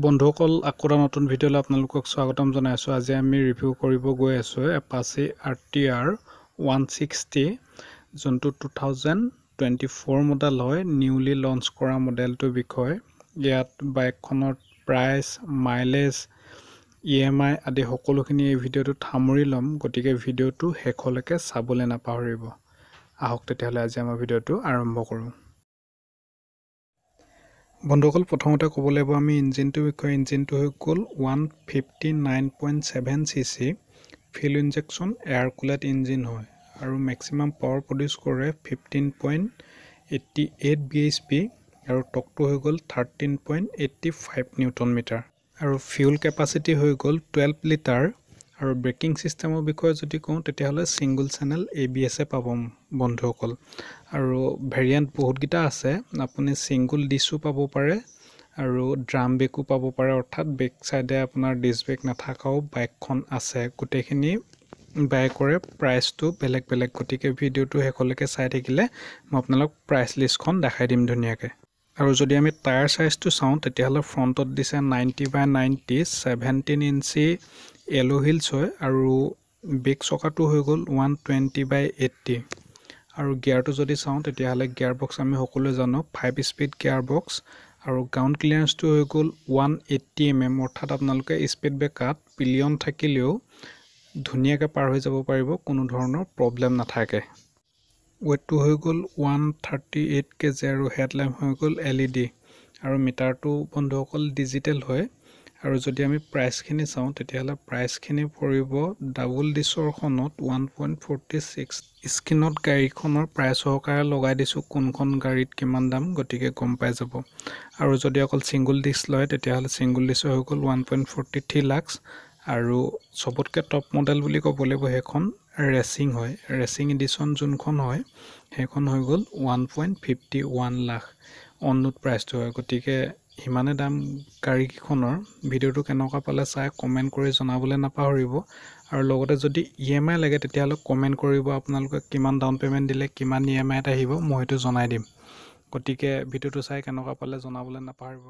বন্ধুসকল আকৌ এটা নতুন ভিডিঅ'লৈ আপোনালোকক স্বাগতম জনাইছোঁ। আজি আমি ৰিভিউ কৰিব গৈ আছোঁ এপাচি RTR 160, যোনটো 2024 মডেল হয়, নিউলি লঞ্চ কৰা মডেলটোৰ বিষয়ে। ইয়াত বাইকখনৰ প্ৰাইচ, মাইলেজ, EMI আদি সকলোখিনি এই ভিডিঅ'টোত সামৰি ল'ম, গতিকে ভিডিঅ'টো শেষলৈকে চাবলৈ নাপাহৰিব। আহক তেতিয়াহ'লে আজি আমাৰ ভিডিঅ'টো আৰম্ভ কৰোঁ। বন্ধুসকল, প্ৰথমতে ক'ব লাগিব আমি ইঞ্জিনটোৰ বিষয়ে। ইঞ্জিনটো হৈ গ'ল 159.7 cc fuel injection air cooled engine হয় আৰু মেক্সিমাম পাৱাৰ প্ৰডিউচ কৰে 15.88 bhp আৰু টকটো হৈ গ'ল 13.85 নিউটন মিটাৰ আৰু ফিউল কেপাচিটি হৈ গ'ল 12 লিটাৰ। আৰু ব্ৰেকিং ছিষ্টেমৰ বিষয়ে যদি কওঁ তেতিয়াহ'লে ছিংগল চেনেল ABS পাব বন্ধুসকল। আৰু ভেৰিয়েণ্ট বহুতকেইটা আছে, আপুনি ছিংগল ডিছো পাব পাৰে আৰু ড্ৰাম ব্ৰেকো পাব পাৰে, অৰ্থাৎ বেক চাইডে আপোনাৰ ডিছ ব্ৰেক নাথাকাও বাইকখন আছে। গোটেইখিনি বাইকৰে প্ৰাইচটো বেলেগ বেলেগ, গতিকে ভিডিঅ'টো শেষলৈকে চাই থাকিলে মই আপোনালোক প্ৰাইচ লিষ্টখন দেখাই দিম ধুনীয়াকৈ। আৰু যদি আমি টায়াৰ চাইজটো চাওঁ তেতিয়াহ'লে ফ্ৰণ্টত দিছে 90/90 17 ইঞ্চি এলো হিলছ হয় আৰু বেক চকাটো হৈ গ'ল 120/80। আৰু গিয়াৰটো যদি চাওঁ তেতিয়াহ'লে গিয়াৰ বক্স আমি সকলোৱে জানো 5 স্পীড গিয়াৰ বক্স আৰু গ্ৰাউণ্ড ক্লিয়াৰেঞ্চটো হৈ গ'ল 180 mm, অৰ্থাৎ আপোনালোকে স্পীড ব্ৰেকাৰত পিলিয়ন থাকিলেও ধুনীয়াকৈ পাৰ হৈ যাব পাৰিব, কোনো ধৰণৰ প্ৰব্লেম নাথাকে। ৱেটটো হৈ গ'ল 138 kg আৰু হেডলাইট হৈ গ'ল LED আৰু মিটাৰটো বন্ধুসকল ডিজিটেল হয়। আৰু যদি আমি প্ৰাইচখিনি চাওঁ তেতিয়াহ'লে প্ৰাইচখিনি পৰিব ডাবল ডিছৰখনত 1.46। স্ক্ৰীণত গাড়ীখনৰ প্ৰাইচ সহকাৰে লগাই দিছোঁ, কোনখন গাড়ীত কিমান দাম, গতিকে গম পাই যাব। আৰু যদি অকল ছিংগল ডিছ লয় তেতিয়াহ'লে ছিংগল ডিছৰ হৈ গ'ল 1.43 লাখ আৰু চবতকৈ টপ মডেল বুলি ক'ব লাগিব সেইখন ৰেচিং হয়। ৰেচিং এডিশ্যন যোনখন হয় সেইখন হৈ গ'ল 1.51 লাখ অন ৰোড প্ৰাইচটো হয়। গতিকে সিমানে দাম গাড়ীকেইখনৰ। ভিডিঅ'টো কেনেকুৱা পালে চাই কমেণ্ট কৰি জনাবলৈ নাপাহৰিব। আৰু লগতে যদি EMI লাগে তেতিয়াহ'লে কমেণ্ট কৰিব, আপোনালোকে কিমান ডাউন পে'মেণ্ট দিলে কিমান EMI আহিব মই সেইটো জনাই দিম। গতিকে ভিডিঅ'টো চাই কেনেকুৱা পালে জনাবলৈ নাপাহৰিব।